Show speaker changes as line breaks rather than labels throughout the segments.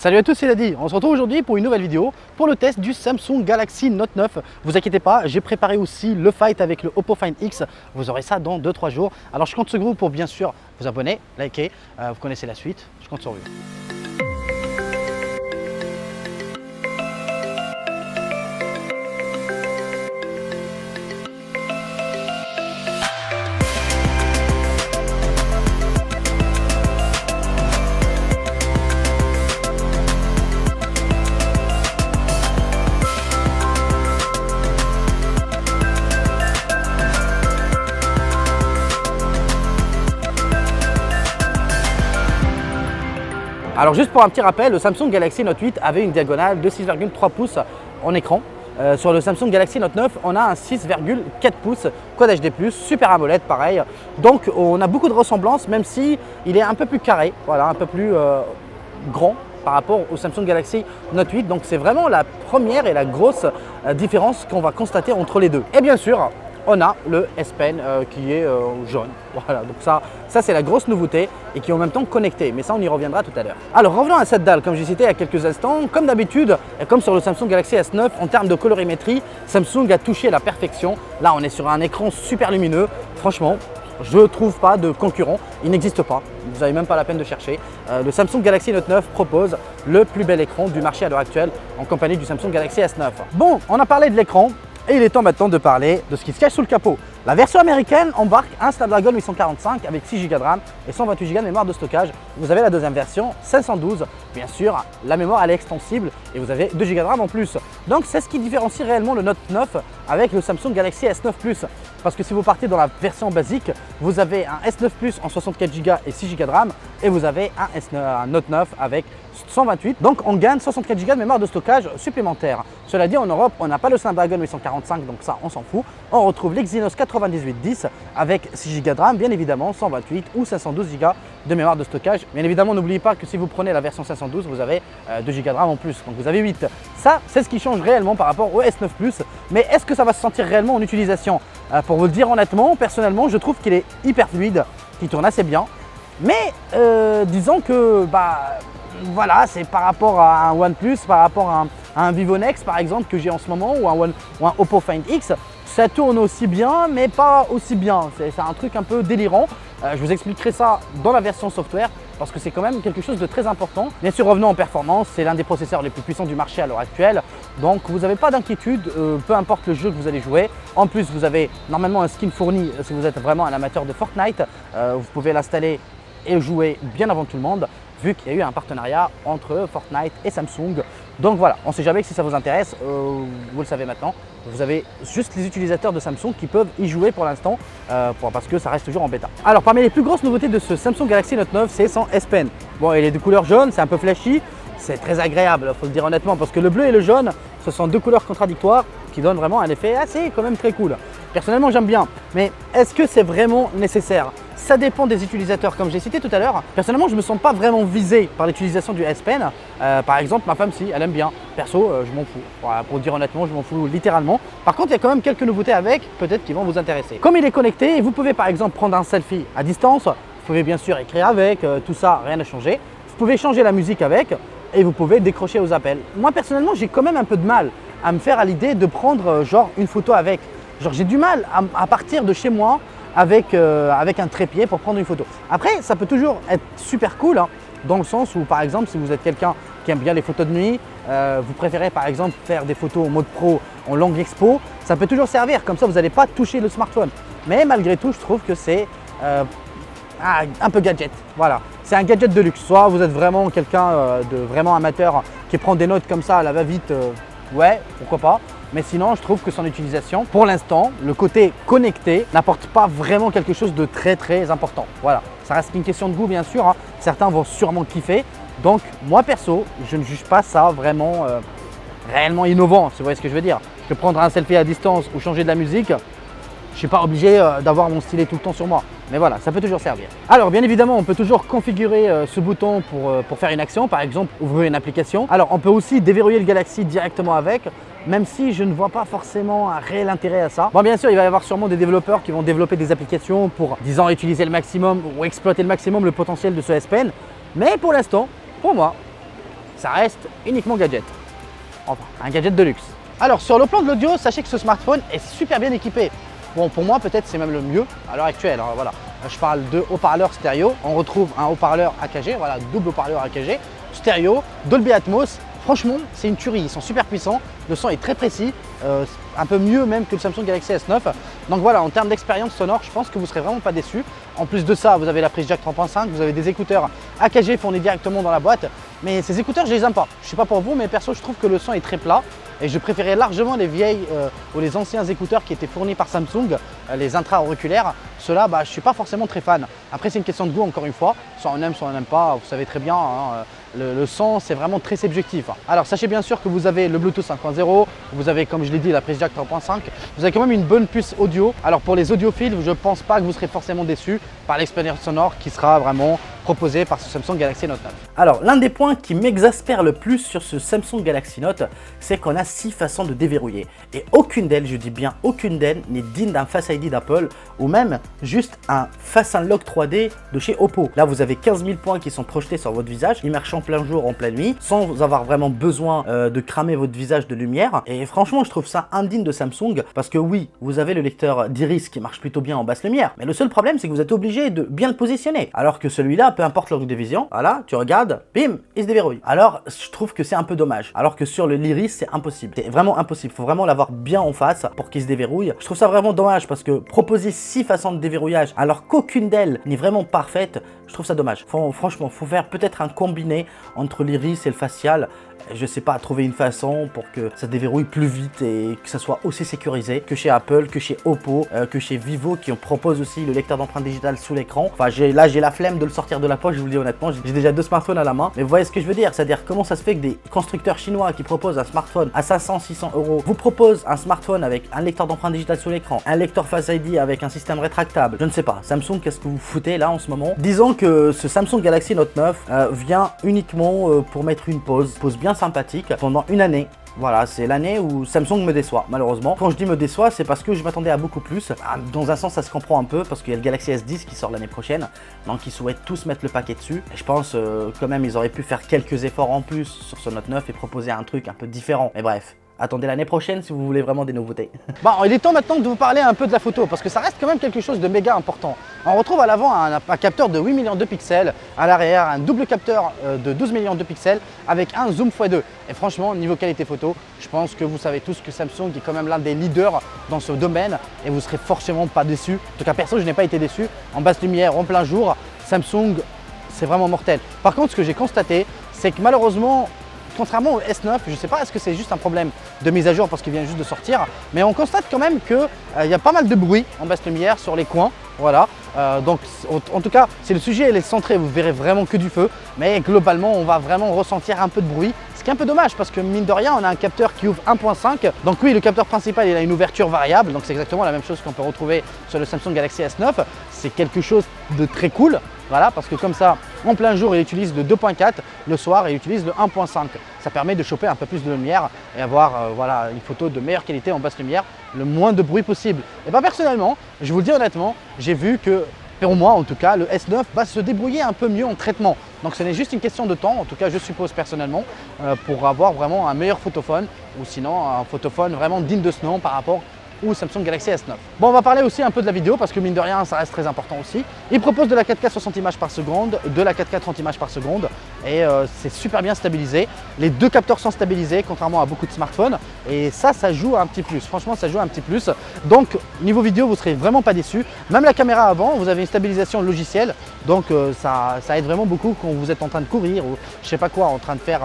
Salut à tous, c'est Ladi. On se retrouve aujourd'hui pour une nouvelle vidéo pour le test du Samsung Galaxy Note 9. Vous inquiétez pas, j'ai préparé aussi le fight avec le Oppo Find X. Vous aurez ça dans 2-3 jours. Alors je compte sur vous pour bien sûr vous abonner, liker. Vous connaissez la suite, je compte sur vous. Alors juste pour un petit rappel, le Samsung Galaxy Note 8 avait une diagonale de 6,3 pouces en écran. Sur le Samsung Galaxy Note 9, on a un 6,4 pouces Quad HD+, Super AMOLED pareil. Donc on a beaucoup de ressemblances, même si il est un peu plus carré, voilà, un peu plus grand par rapport au Samsung Galaxy Note 8. Donc c'est vraiment la première et la grosse différence qu'on va constater entre les deux. Et bien sûr, on a le S Pen qui est jaune. Voilà, donc ça c'est la grosse nouveauté et qui est en même temps connecté. Mais ça, on y reviendra tout à l'heure. Alors revenons à cette dalle, comme j'ai cité il y a quelques instants. Comme d'habitude, et comme sur le Samsung Galaxy S9, en termes de colorimétrie, Samsung a touché la perfection. Là, on est sur un écran super lumineux. Franchement, je ne trouve pas de concurrent. Il n'existe pas. Vous n'avez même pas la peine de chercher. Le Samsung Galaxy Note 9 propose le plus bel écran du marché à l'heure actuelle en compagnie du Samsung Galaxy S9. Bon, on a parlé de l'écran. Et il est temps maintenant de parler de ce qui se cache sous le capot. La version américaine embarque un Snapdragon 845 avec 6 Go de RAM et 128 Go de mémoire de stockage. Vous avez la deuxième version 512. Bien sûr, la mémoire elle est extensible et vous avez 2 Go de RAM en plus. Donc c'est ce qui différencie réellement le Note 9 avec le Samsung Galaxy S9 Plus. Parce que si vous partez dans la version basique, vous avez un S9 Plus en 64 Go et 6 Go de RAM et vous avez un Note 9 avec 128. Donc on gagne 64 Go de mémoire de stockage supplémentaire. Cela dit, en Europe, on n'a pas le Snapdragon 845, donc ça on s'en fout. On retrouve l'Exynos 9810 avec 6 Go de RAM, bien évidemment, 128 ou 512 Go de mémoire de stockage. Bien évidemment, n'oubliez pas que si vous prenez la version 512, vous avez 2 Go de RAM en plus, donc vous avez 8. Ça, c'est ce qui change réellement par rapport au S9 Plus. Mais est-ce que ça va se sentir réellement en utilisation? Pour vous le dire honnêtement, personnellement, je trouve qu'il est hyper fluide, qu'il tourne assez bien. Mais disons que voilà, c'est par rapport à un OnePlus, par rapport à un Vivo Nex par exemple que j'ai en ce moment ou un Oppo Find X, ça tourne aussi bien mais pas aussi bien. C'est un truc un peu délirant. Je vous expliquerai ça dans la version software parce que c'est quand même quelque chose de très important. Bien sûr, revenons en performance, c'est l'un des processeurs les plus puissants du marché à l'heure actuelle. Donc vous n'avez pas d'inquiétude, peu importe le jeu que vous allez jouer. En plus, vous avez normalement un skin fourni si vous êtes vraiment un amateur de Fortnite. Vous pouvez l'installer et jouer bien avant tout le monde, vu qu'il y a eu un partenariat entre Fortnite et Samsung. Donc voilà, on ne sait jamais si ça vous intéresse, vous le savez maintenant. Vous avez juste les utilisateurs de Samsung qui peuvent y jouer pour l'instant, parce que ça reste toujours en bêta. Alors parmi les plus grosses nouveautés de ce Samsung Galaxy Note 9, c'est son S Pen. Bon, il est de couleur jaune, c'est un peu flashy, c'est très agréable, il faut le dire honnêtement, parce que le bleu et le jaune, ce sont deux couleurs contradictoires qui donnent vraiment un effet assez quand même très cool. Personnellement, j'aime bien, mais est-ce que c'est vraiment nécessaire? Ça dépend des utilisateurs, comme j'ai cité tout à l'heure. Personnellement, je ne me sens pas vraiment visé par l'utilisation du S Pen. Par exemple, ma femme, si, elle aime bien. Perso, je m'en fous. Voilà, pour dire honnêtement, je m'en fous littéralement. Par contre, il y a quand même quelques nouveautés avec, peut-être qui vont vous intéresser. Comme il est connecté, vous pouvez par exemple prendre un selfie à distance. Vous pouvez bien sûr écrire avec, tout ça, rien n'a changé. Vous pouvez changer la musique avec et vous pouvez décrocher aux appels. Moi, personnellement, j'ai quand même un peu de mal à me faire à l'idée de prendre genre une photo avec. Genre, j'ai du mal à partir de chez moi avec un trépied pour prendre une photo. Après, ça peut toujours être super cool, hein, dans le sens où, par exemple, si vous êtes quelqu'un qui aime bien les photos de nuit, vous préférez par exemple faire des photos en mode pro, en longue expo, ça peut toujours servir. Comme ça, vous n'allez pas toucher le smartphone. Mais malgré tout, je trouve que c'est un peu gadget. Voilà, c'est un gadget de luxe. Soit vous êtes vraiment quelqu'un de vraiment amateur qui prend des notes comme ça à la va-vite, ouais, pourquoi pas. Mais sinon, je trouve que son utilisation, pour l'instant, le côté connecté n'apporte pas vraiment quelque chose de très important. Voilà, ça reste une question de goût bien sûr, hein. Certains vont sûrement kiffer. Donc moi perso, je ne juge pas ça vraiment réellement innovant, si vous voyez ce que je veux dire. Je peux prendre un selfie à distance ou changer de la musique. Je ne suis pas obligé d'avoir mon stylet tout le temps sur moi. Mais voilà, ça peut toujours servir. Alors bien évidemment, on peut toujours configurer ce bouton pour faire une action, par exemple ouvrir une application. Alors on peut aussi déverrouiller le Galaxy directement avec, même si je ne vois pas forcément un réel intérêt à ça. Bon, bien sûr, il va y avoir sûrement des développeurs qui vont développer des applications pour, disons, utiliser le maximum ou exploiter le maximum le potentiel de ce S Pen. Mais pour l'instant, pour moi, ça reste uniquement gadget. Enfin, un gadget de luxe. Alors sur le plan de l'audio, sachez que ce smartphone est super bien équipé. Bon, pour moi peut-être c'est même le mieux à l'heure actuelle. Alors, voilà, je parle de haut-parleur stéréo. On retrouve un haut-parleur AKG, voilà, double haut-parleur AKG, stéréo, Dolby Atmos. Franchement, c'est une tuerie, ils sont super puissants, le son est très précis, un peu mieux même que le Samsung Galaxy S9. Donc voilà, en termes d'expérience sonore, je pense que vous ne serez vraiment pas déçus. En plus de ça, vous avez la prise jack 3.5, vous avez des écouteurs AKG fournis directement dans la boîte. Mais ces écouteurs, je les aime pas. Je ne sais pas pour vous, mais perso, je trouve que le son est très plat. Et je préférais largement les vieilles ou les anciens écouteurs qui étaient fournis par Samsung, les intra-auriculaires. Ceux-là, je ne suis pas forcément très fan. Après, c'est une question de goût, encore une fois. Soit on aime, soit on n'aime pas. Vous savez très bien, hein, le son, c'est vraiment très subjectif. Alors, sachez bien sûr que vous avez le Bluetooth 5.0. Vous avez, comme je l'ai dit, la prise jack 3.5. Vous avez quand même une bonne puce audio. Alors, pour les audiophiles, je ne pense pas que vous serez forcément déçus par l'expérience sonore qui sera vraiment proposée par ce Samsung Galaxy Note 9. Alors, l'un des points qui m'exaspère le plus sur ce Samsung Galaxy Note, c'est qu'on a 6 façons de déverrouiller. Et aucune d'elles, je dis bien aucune d'elles, n'est digne d'un Face ID d'Apple ou même juste un Face Unlock 3D de chez Oppo. Là, vous avez 15 000 points qui sont projetés sur votre visage, immersion en plein jour, en pleine nuit, sans avoir vraiment besoin de cramer votre visage de lumière. Et franchement, je trouve ça indigne de Samsung parce que oui, vous avez le lecteur d'iris qui marche plutôt bien en basse lumière, mais le seul problème, c'est que vous êtes obligé de bien le positionner. Alors que celui-là, peu importe l'angle de vision, voilà, tu regardes, bim, il se déverrouille. Alors, je trouve que c'est un peu dommage. Alors que sur l'iris, c'est impossible. C'est vraiment impossible. Il faut vraiment l'avoir bien en face pour qu'il se déverrouille. Je trouve ça vraiment dommage parce que proposer 6 façons de déverrouillage alors qu'aucune d'elles n'est vraiment parfaite, je trouve ça dommage. Franchement, il faut faire peut-être un combiné entre l'iris et le facial. Je sais pas, trouver une façon pour que ça déverrouille plus vite et que ça soit aussi sécurisé que chez Apple, que chez Oppo, que chez Vivo qui propose aussi le lecteur d'empreinte digitale sous l'écran. Enfin, là j'ai la flemme de le sortir de la poche, je vous le dis honnêtement, j'ai déjà 2 smartphones à la main. Mais vous voyez ce que je veux dire, c'est-à-dire comment ça se fait que des constructeurs chinois qui proposent un smartphone à 500-600 € vous proposent un smartphone avec un lecteur d'empreinte digitale sous l'écran, un lecteur Face ID avec un système rétractable. Je ne sais pas, Samsung, qu'est-ce que vous foutez là en ce moment? Disons que ce Samsung Galaxy Note 9 vient uniquement pour mettre une pause bien sympathique pendant une année. Voilà, c'est l'année où Samsung me déçoit, malheureusement. Quand je dis me déçoit, c'est parce que je m'attendais à beaucoup plus. Dans un sens, ça se comprend un peu, parce qu'il y a le Galaxy S10 qui sort l'année prochaine. Donc, ils souhaitent tous mettre le paquet dessus. Et je pense quand même, ils auraient pu faire quelques efforts en plus sur ce Note 9 et proposer un truc un peu différent. Mais bref. Attendez l'année prochaine si vous voulez vraiment des nouveautés. Bon, il est temps maintenant de vous parler un peu de la photo parce que ça reste quand même quelque chose de méga important. On retrouve à l'avant un capteur de 8 millions de pixels, à l'arrière un double capteur de 12 millions de pixels avec un zoom x2. Et franchement, niveau qualité photo, je pense que vous savez tous que Samsung est quand même l'un des leaders dans ce domaine et vous serez forcément pas déçus. En tout cas, perso, je n'ai pas été déçu. En basse lumière, en plein jour, Samsung, c'est vraiment mortel. Par contre, ce que j'ai constaté, c'est que malheureusement, contrairement au S9, je ne sais pas, est-ce que c'est juste un problème de mise à jour parce qu'il vient juste de sortir, mais on constate quand même qu'il y a pas mal de bruit en basse lumière sur les coins. Voilà, donc en tout cas, si le sujet est centré, vous verrez vraiment que du feu, mais globalement, on va vraiment ressentir un peu de bruit. Ce qui est un peu dommage parce que mine de rien, on a un capteur qui ouvre 1.5. Donc oui, le capteur principal, il a une ouverture variable, donc c'est exactement la même chose qu'on peut retrouver sur le Samsung Galaxy S9. C'est quelque chose de très cool. Voilà, parce que comme ça, en plein jour, il utilise le 2.4, le soir, il utilise le 1.5. Ça permet de choper un peu plus de lumière et avoir voilà, une photo de meilleure qualité en basse lumière, le moins de bruit possible. Et bien personnellement, je vous le dis honnêtement, j'ai vu que, pour moi en tout cas, le S9 va se débrouiller un peu mieux en traitement. Donc ce n'est juste une question de temps, en tout cas je suppose personnellement, pour avoir vraiment un meilleur photophone ou sinon un photophone vraiment digne de ce nom par rapport ou Samsung Galaxy S9. Bon, on va parler aussi un peu de la vidéo parce que mine de rien, ça reste très important aussi. Il propose de la 4K 60 images par seconde, de la 4K 30 images par seconde et c'est super bien stabilisé. Les deux capteurs sont stabilisés contrairement à beaucoup de smartphones et ça joue un petit plus. Franchement, ça joue un petit plus. Donc, niveau vidéo, vous ne serez vraiment pas déçus. Même la caméra avant, vous avez une stabilisation logicielle. Donc, ça aide vraiment beaucoup quand vous êtes en train de courir ou je sais pas quoi, en train de faire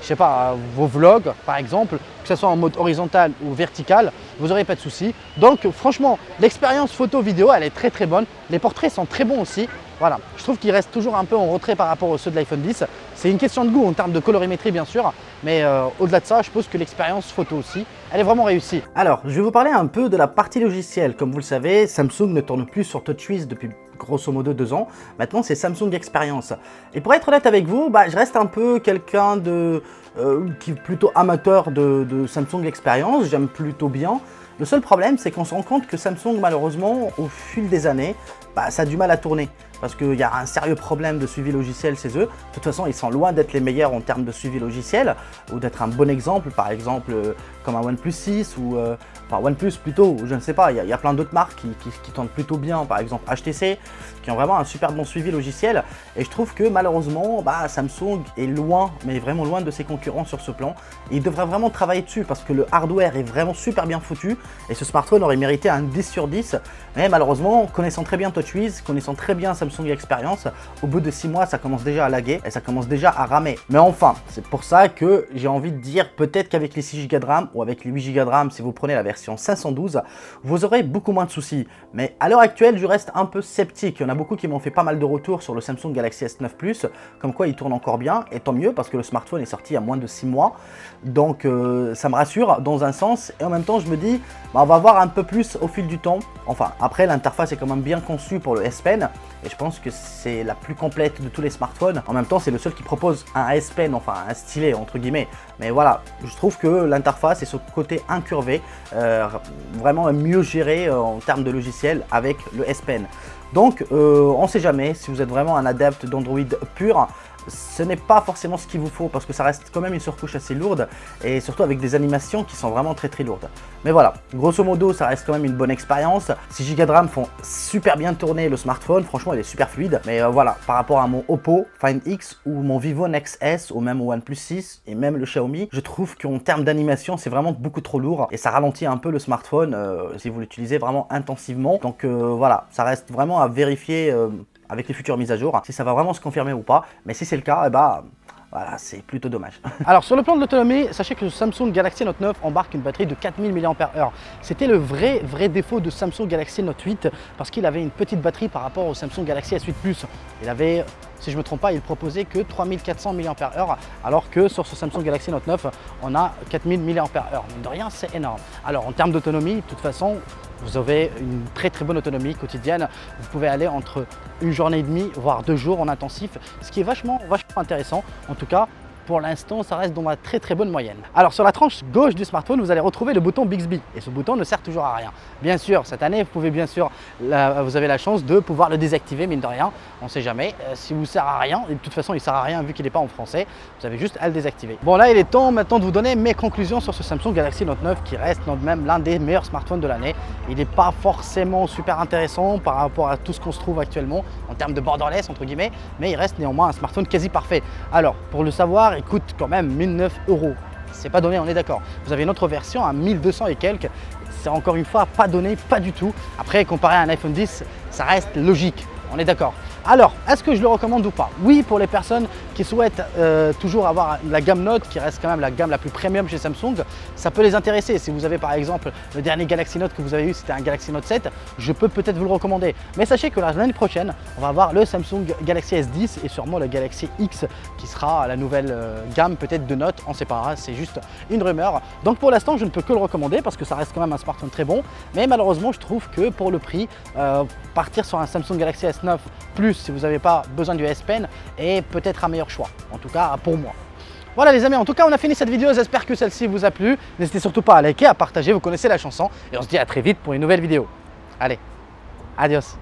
je sais pas, vos vlogs par exemple, que ce soit en mode horizontal ou vertical, vous n'aurez pas de soucis. Donc franchement, l'expérience photo-vidéo, elle est très très bonne. Les portraits sont très bons aussi. Voilà, je trouve qu'il reste toujours un peu en retrait par rapport aux ceux de l'iPhone 10. C'est une question de goût en termes de colorimétrie bien sûr, mais au-delà de ça, je pense que l'expérience photo aussi, elle est vraiment réussie. Alors, je vais vous parler un peu de la partie logicielle. Comme vous le savez, Samsung ne tourne plus sur TouchWiz depuis grosso modo 2 ans. Maintenant, c'est Samsung Experience. Et pour être honnête avec vous, je reste un peu quelqu'un qui est plutôt amateur de Samsung Experience. J'aime plutôt bien. Le seul problème, c'est qu'on se rend compte que Samsung, malheureusement, au fil des années, ça a du mal à tourner. parce qu'il y a un sérieux problème de suivi logiciel chez eux. De toute façon, ils sont loin d'être les meilleurs en termes de suivi logiciel ou d'être un bon exemple, par exemple comme un OnePlus 6 ou enfin OnePlus plutôt, je ne sais pas, il y a plein d'autres marques qui tentent plutôt bien, par exemple HTC, qui ont vraiment un super bon suivi logiciel. Et je trouve que malheureusement, Samsung est loin, mais vraiment loin de ses concurrents sur ce plan. Et il devrait vraiment travailler dessus parce que le hardware est vraiment super bien foutu et ce smartphone aurait mérité un 10 sur 10. Mais malheureusement, connaissant très bien TouchWiz, connaissant très bien Samsung Experience, au bout de 6 mois, ça commence déjà à laguer et ça commence déjà à ramer. Mais enfin, c'est pour ça que j'ai envie de dire peut-être qu'avec les 6 Go de RAM ou avec les 8 Go de RAM, si vous prenez la version 512, vous aurez beaucoup moins de soucis. Mais à l'heure actuelle, je reste un peu sceptique. Il y en a beaucoup qui m'ont fait pas mal de retours sur le Samsung Galaxy S9 Plus, comme quoi il tourne encore bien, et tant mieux parce que le smartphone est sorti il y a moins de 6 mois. Donc ça me rassure dans un sens, et en même temps je me dis, on va voir un peu plus au fil du temps. Enfin, après l'interface est quand même bien conçue pour le S Pen, et je pense que c'est la plus complète de tous les smartphones. En même temps, c'est le seul qui propose un S Pen, enfin un stylet entre guillemets. Mais voilà, je trouve que l'interface et ce côté incurvé, vraiment mieux géré en termes de logiciel avec le S Pen. Donc, on ne sait jamais, si vous êtes vraiment un adepte d'Android pur, ce n'est pas forcément ce qu'il vous faut parce que ça reste quand même une surcouche assez lourde et surtout avec des animations qui sont vraiment très lourdes. Mais voilà, grosso modo, ça reste quand même une bonne expérience. 6 Go de RAM font super bien tourner le smartphone, franchement il est super fluide. Mais voilà, par rapport à mon Oppo Find X ou mon Vivo Nex S ou même au OnePlus 6 et même le Xiaomi, je trouve qu'en termes d'animation, c'est vraiment beaucoup trop lourd et ça ralentit un peu le smartphone si vous l'utilisez vraiment intensivement. Donc voilà, ça reste vraiment à vérifier avec les futures mises à jour, si ça va vraiment se confirmer ou pas. Mais si c'est le cas, voilà, c'est plutôt dommage. Alors sur le plan de l'autonomie, sachez que le Samsung Galaxy Note 9 embarque une batterie de 4000 mAh. C'était le vrai défaut de Samsung Galaxy Note 8 parce qu'il avait une petite batterie par rapport au Samsung Galaxy S8 Plus. Il avait, si je ne me trompe pas, il proposait que 3400 mAh alors que sur ce Samsung Galaxy Note 9, on a 4000 mAh. Mine de rien, c'est énorme. Alors en termes d'autonomie, de toute façon, vous avez une très bonne autonomie quotidienne. Vous pouvez aller entre une journée et demie, voire 2 jours en intensif, ce qui est vachement intéressant. En tout cas, pour l'instant, ça reste dans la très bonne moyenne. Alors sur la tranche gauche du smartphone, vous allez retrouver le bouton Bixby et ce bouton ne sert toujours à rien. Bien sûr, cette année, vous pouvez vous avez la chance de pouvoir le désactiver, mine de rien. On ne sait jamais. Si vous sert à rien, et de toute façon, il ne sert à rien vu qu'il n'est pas en français, vous avez juste à le désactiver. Bon là, il est temps maintenant de vous donner mes conclusions sur ce Samsung Galaxy Note 9 qui reste même l'un des meilleurs smartphones de l'année. Il n'est pas forcément super intéressant par rapport à tout ce qu'on se trouve actuellement en termes de borderless entre guillemets, mais il reste néanmoins un smartphone quasi parfait. Alors, pour le savoir, il coûte quand même 1009 €. C'est pas donné, on est d'accord. Vous avez une autre version à 1200 et quelques. C'est encore une fois pas donné, pas du tout. Après, comparé à un iPhone 10, ça reste logique. On est d'accord. Alors, est-ce que je le recommande ou pas? Oui, pour les personnes qui souhaitent toujours avoir la gamme Note, qui reste quand même la gamme la plus premium chez Samsung, ça peut les intéresser. Si vous avez par exemple le dernier Galaxy Note que vous avez eu, c'était un Galaxy Note 7, je peux peut-être vous le recommander. Mais sachez que l'année prochaine, on va avoir le Samsung Galaxy S10 et sûrement le Galaxy X qui sera la nouvelle gamme peut-être de Note, on ne sait pas, hein, c'est juste une rumeur. Donc pour l'instant, je ne peux que le recommander parce que ça reste quand même un smartphone très bon. Mais malheureusement, je trouve que pour le prix, partir sur un Samsung Galaxy S9 Plus si vous n'avez pas besoin du S Pen est peut-être un meilleur choix, en tout cas pour moi. Voilà les amis, en tout cas on a fini cette vidéo, j'espère que celle-ci vous a plu. N'hésitez surtout pas à liker, à partager, vous connaissez la chanson et on se dit à très vite pour une nouvelle vidéo. Allez, adios.